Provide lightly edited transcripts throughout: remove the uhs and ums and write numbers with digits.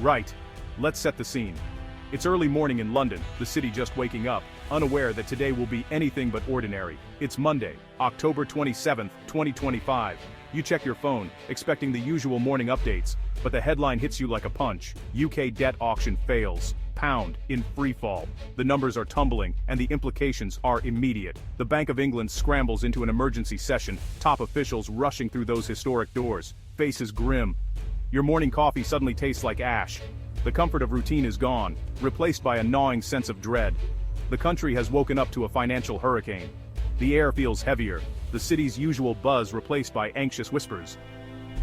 Right. Let's set the scene. It's early morning in London, the city just waking up, unaware that today will be anything but ordinary. It's Monday, October 27th, 2025. You check your phone, expecting the usual morning updates, but the headline hits you like a punch. UK debt auction fails. Pound in freefall. The numbers are tumbling, and the implications are immediate. The Bank of England scrambles into an emergency session, top officials rushing through those historic doors, faces grim. Your morning coffee suddenly tastes like ash. The comfort of routine is gone, replaced by a gnawing sense of dread. The country has woken up to a financial hurricane. The air feels heavier, the city's usual buzz replaced by anxious whispers.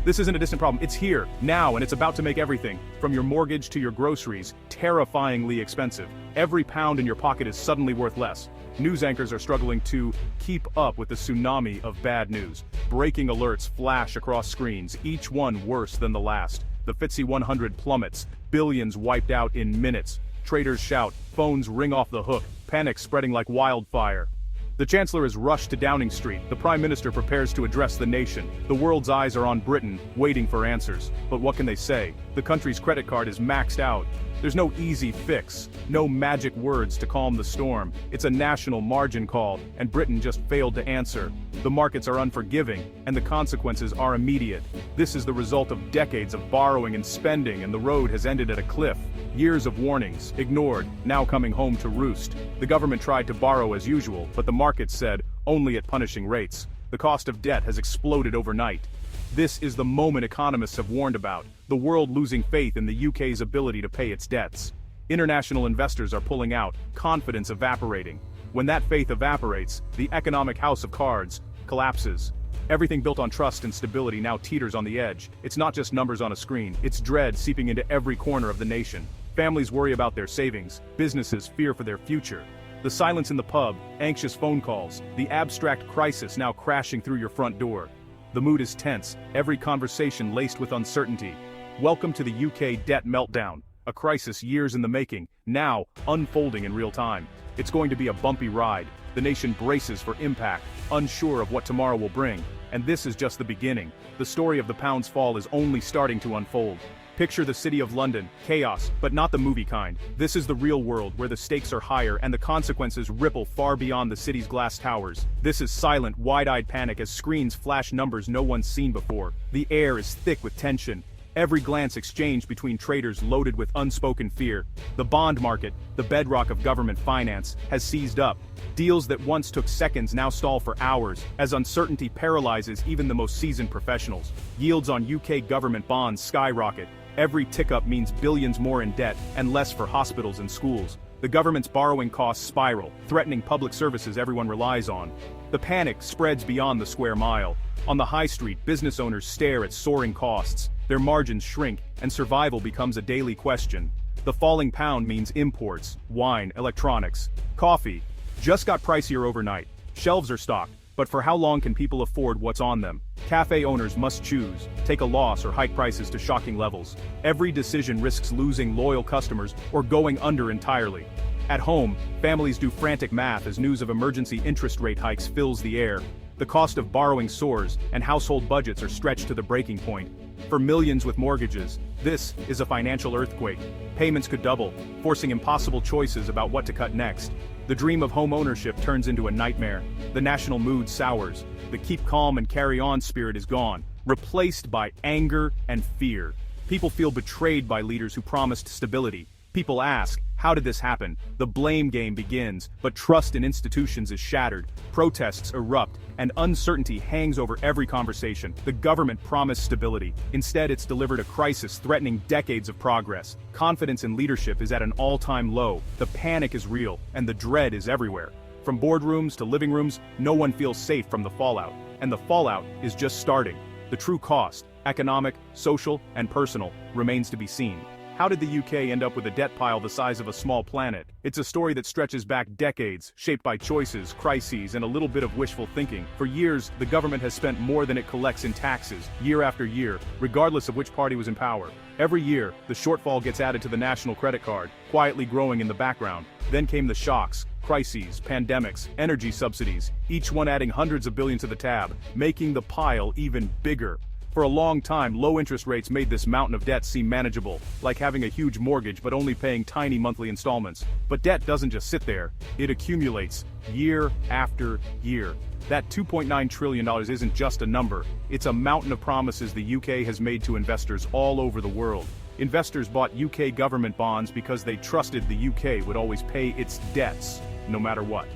This isn't a distant problem, it's here, now, and it's about to make everything, from your mortgage to your groceries, terrifyingly expensive. Every pound in your pocket is suddenly worth less. News anchors are struggling to keep up with the tsunami of bad news. Breaking alerts flash across screens, each one worse than the last. The FTSE 100 plummets, billions wiped out in minutes. Traders shout, phones ring off the hook, panic spreading like wildfire. The Chancellor is rushed to Downing Street, the Prime Minister prepares to address the nation. The world's eyes are on Britain, waiting for answers. But what can they say? The country's credit card is maxed out. There's no easy fix, no magic words to calm the storm. It's a national margin call, and Britain just failed to answer. The markets are unforgiving, and the consequences are immediate. This is the result of decades of borrowing and spending, and the road has ended at a cliff. Years of warnings, ignored, now coming home to roost. The government tried to borrow as usual, but the markets said, only at punishing rates. The cost of debt has exploded overnight. This is the moment economists have warned about, the world losing faith in the UK's ability to pay its debts. International investors are pulling out, confidence evaporating. When that faith evaporates, the economic house of cards collapses. Everything built on trust and stability now teeters on the edge. It's not just numbers on a screen, it's dread seeping into every corner of the nation. Families worry about their savings, businesses fear for their future. The silence in the pub, anxious phone calls, the abstract crisis now crashing through your front door. The mood is tense, every conversation laced with uncertainty. Welcome to the UK debt meltdown, a crisis years in the making, now unfolding in real time. It's going to be a bumpy ride. The nation braces for impact, unsure of what tomorrow will bring. And this is just the beginning. The story of the pound's fall is only starting to unfold. Picture the city of London, chaos, but not the movie kind. This is the real world where the stakes are higher and the consequences ripple far beyond the city's glass towers. This is silent, wide-eyed panic as screens flash numbers no one's seen before. The air is thick with tension. Every glance exchanged between traders loaded with unspoken fear. The bond market, the bedrock of government finance, has seized up. Deals that once took seconds now stall for hours, as uncertainty paralyzes even the most seasoned professionals. Yields on UK government bonds skyrocket. Every tick-up means billions more in debt, and less for hospitals and schools. The government's borrowing costs spiral, threatening public services everyone relies on. The panic spreads beyond the square mile. On the high street, business owners stare at soaring costs. Their margins shrink, and survival becomes a daily question. The falling pound means imports, wine, electronics, coffee. Just got pricier overnight. Shelves are stocked, but for how long can people afford what's on them? Cafe owners must choose, take a loss or hike prices to shocking levels. Every decision risks losing loyal customers or going under entirely. At home, families do frantic math as news of emergency interest rate hikes fills the air. The cost of borrowing soars, and household budgets are stretched to the breaking point. For millions with mortgages, this is a financial earthquake. Payments could double, forcing impossible choices about what to cut next. The dream of home ownership turns into a nightmare. The national mood sours. The keep calm and carry on spirit is gone, replaced by anger and fear. People feel betrayed by leaders who promised stability. People ask, how did this happen? The blame game begins, but trust in institutions is shattered. Protests erupt, and uncertainty hangs over every conversation. The government promised stability. Instead, it's delivered a crisis threatening decades of progress. Confidence in leadership is at an all-time low. The panic is real, and the dread is everywhere. From boardrooms to living rooms, no one feels safe from the fallout. And the fallout is just starting. The true cost, economic, social, and personal, remains to be seen. How did the UK end up with a debt pile the size of a small planet? It's a story that stretches back decades, shaped by choices, crises, and a little bit of wishful thinking. For years, the government has spent more than it collects in taxes, year after year, regardless of which party was in power. Every year, the shortfall gets added to the national credit card, quietly growing in the background. Then came the shocks, crises, pandemics, energy subsidies, each one adding hundreds of billions to the tab, making the pile even bigger. For a long time, low interest rates made this mountain of debt seem manageable, like having a huge mortgage but only paying tiny monthly installments. But debt doesn't just sit there, it accumulates, year after year. That $2.9 trillion isn't just a number, it's a mountain of promises the UK has made to investors all over the world. Investors bought UK government bonds because they trusted the UK would always pay its debts, no matter what.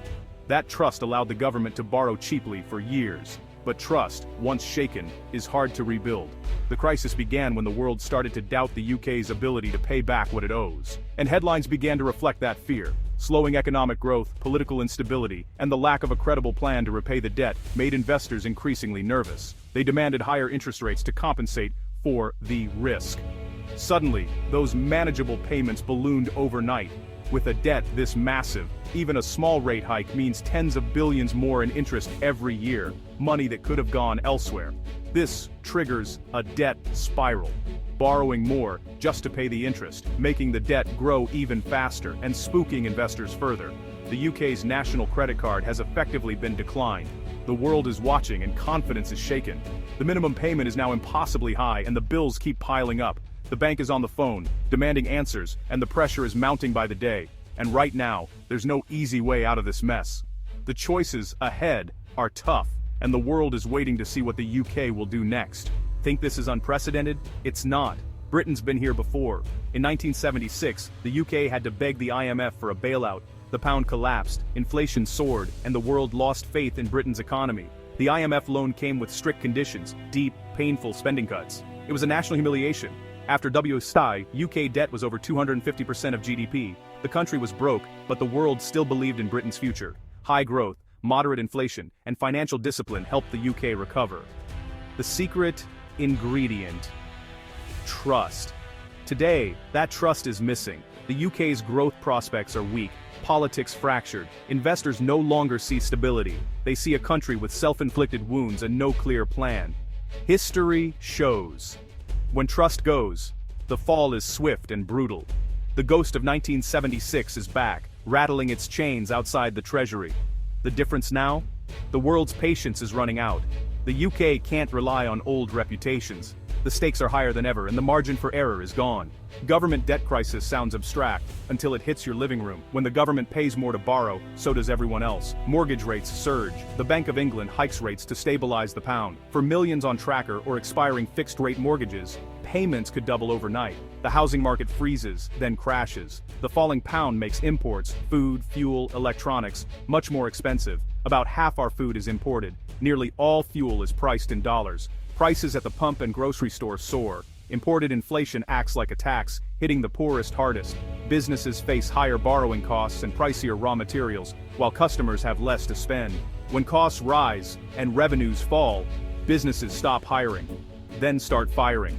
That trust allowed the government to borrow cheaply for years. But trust, once shaken, is hard to rebuild. The crisis began when the world started to doubt the UK's ability to pay back what it owes. And headlines began to reflect that fear. Slowing economic growth, political instability, and the lack of a credible plan to repay the debt made investors increasingly nervous. They demanded higher interest rates to compensate for the risk. Suddenly, those manageable payments ballooned overnight. With a debt this massive, even a small rate hike means tens of billions more in interest every year, money that could have gone elsewhere. This triggers a debt spiral. Borrowing more just to pay the interest, making the debt grow even faster and spooking investors further. The UK's national credit card has effectively been declined. The world is watching and confidence is shaken. The minimum payment is now impossibly high and the bills keep piling up. The bank is on the phone, demanding answers, and the pressure is mounting by the day. And right now, there's no easy way out of this mess. The choices ahead are tough, and the world is waiting to see what the UK will do next. Think this is unprecedented? It's not. Britain's been here before. In 1976, the UK had to beg the IMF for a bailout. The pound collapsed, inflation soared, and the world lost faith in Britain's economy. The IMF loan came with strict conditions, deep, painful spending cuts. It was a national humiliation. After WSI, UK debt was over 250% of GDP. The country was broke, but the world still believed in Britain's future. High growth, moderate inflation, and financial discipline helped the UK recover. The secret ingredient: trust. Today, that trust is missing. The UK's growth prospects are weak, politics fractured, investors no longer see stability. They see a country with self-inflicted wounds and no clear plan. History shows. When trust goes, the fall is swift and brutal. The ghost of 1976 is back, rattling its chains outside the Treasury. The difference now? The world's patience is running out. The UK can't rely on old reputations. The stakes are higher than ever and the margin for error is gone. Government debt crisis sounds abstract until it hits your living room. When the government pays more to borrow, so does everyone else. Mortgage rates surge. The Bank of England hikes rates to stabilize the pound. For millions on tracker or expiring fixed-rate mortgages, payments could double overnight. The housing market freezes, then crashes. The falling pound makes imports, food, fuel, electronics, much more expensive. About half our food is imported. Nearly all fuel is priced in dollars. Prices at the pump and grocery store soar. Imported inflation acts like a tax, hitting the poorest hardest. Businesses face higher borrowing costs and pricier raw materials, while customers have less to spend. When costs rise and revenues fall, businesses stop hiring, then start firing.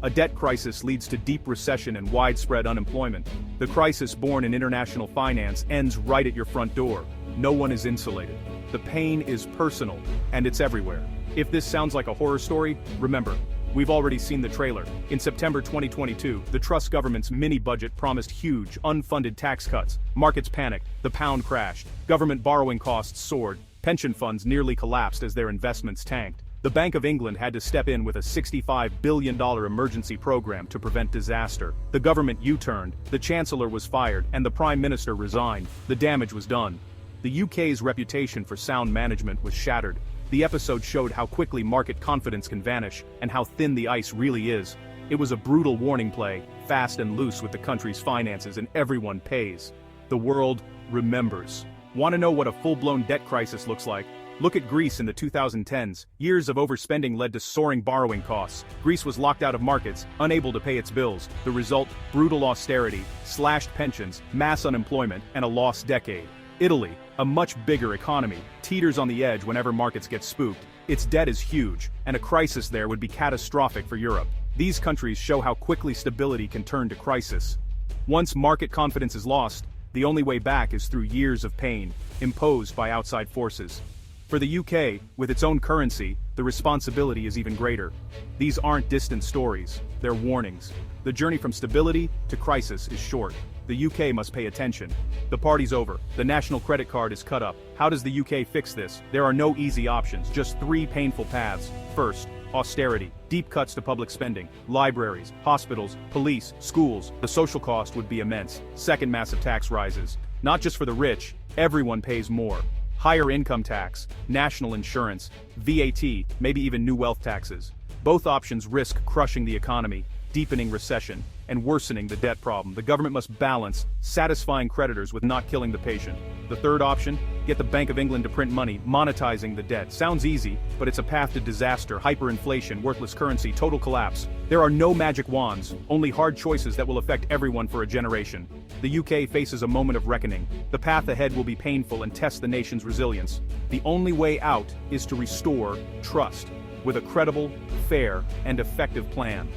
A debt crisis leads to deep recession and widespread unemployment. The crisis born in international finance ends right at your front door. No one is insulated. The pain is personal, and it's everywhere. If this sounds like a horror story, remember, we've already seen the trailer. In September 2022, the Truss government's mini-budget promised huge, unfunded tax cuts. Markets panicked, the pound crashed, government borrowing costs soared, pension funds nearly collapsed as their investments tanked. The Bank of England had to step in with a $65 billion emergency program to prevent disaster. The government U-turned, the Chancellor was fired, and the Prime Minister resigned. The damage was done. The UK's reputation for sound management was shattered. The episode showed how quickly market confidence can vanish, and how thin the ice really is. It was a brutal warning play, fast and loose with the country's finances, and everyone pays. The world remembers. Want to know what a full-blown debt crisis looks like? Look at Greece in the 2010s. Years of overspending led to soaring borrowing costs. Greece was locked out of markets, unable to pay its bills. The result: brutal austerity, slashed pensions, mass unemployment, and a lost decade. Italy, a much bigger economy, teeters on the edge whenever markets get spooked. Its debt is huge, and a crisis there would be catastrophic for Europe. These countries show how quickly stability can turn to crisis. Once market confidence is lost, the only way back is through years of pain, imposed by outside forces. For the UK, with its own currency, the responsibility is even greater. These aren't distant stories, they're warnings. The journey from stability to crisis is short. the UK must pay attention. The party's over. The national credit card is cut up. How does the UK fix this? There are no easy options, just three painful paths. First, austerity. Deep cuts to public spending. Libraries, hospitals, police, schools. The social cost would be immense. Second, massive tax rises. Not just for the rich, everyone pays more. Higher income tax, national insurance, VAT, maybe even new wealth taxes. Both options risk crushing the economy, deepening recession, and worsening the debt problem. The government must balance satisfying creditors with not killing the patient. The third option, get the Bank of England to print money, monetizing the debt. Sounds easy, but it's a path to disaster, hyperinflation, worthless currency, total collapse. There are no magic wands, only hard choices that will affect everyone for a generation. The UK faces a moment of reckoning. The path ahead will be painful and test the nation's resilience. The only way out is to restore trust, with a credible, fair, and effective plan.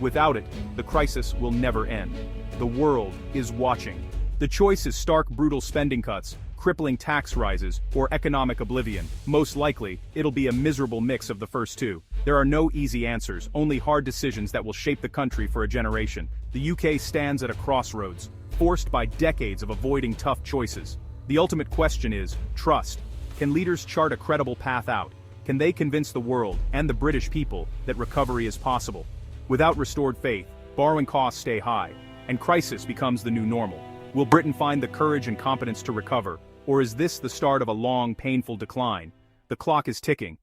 Without it, the crisis will never end. The world is watching. The choice is stark, brutal spending cuts, crippling tax rises, or economic oblivion. Most likely, it'll be a miserable mix of the first two. There are no easy answers, only hard decisions that will shape the country for a generation. The UK stands at a crossroads, forced by decades of avoiding tough choices. The ultimate question is trust. Can leaders chart a credible path out? Can they convince the world and the British people that recovery is possible? Without restored faith, borrowing costs stay high, and crisis becomes the new normal. Will Britain find the courage and competence to recover, or is this the start of a long, painful decline? The clock is ticking,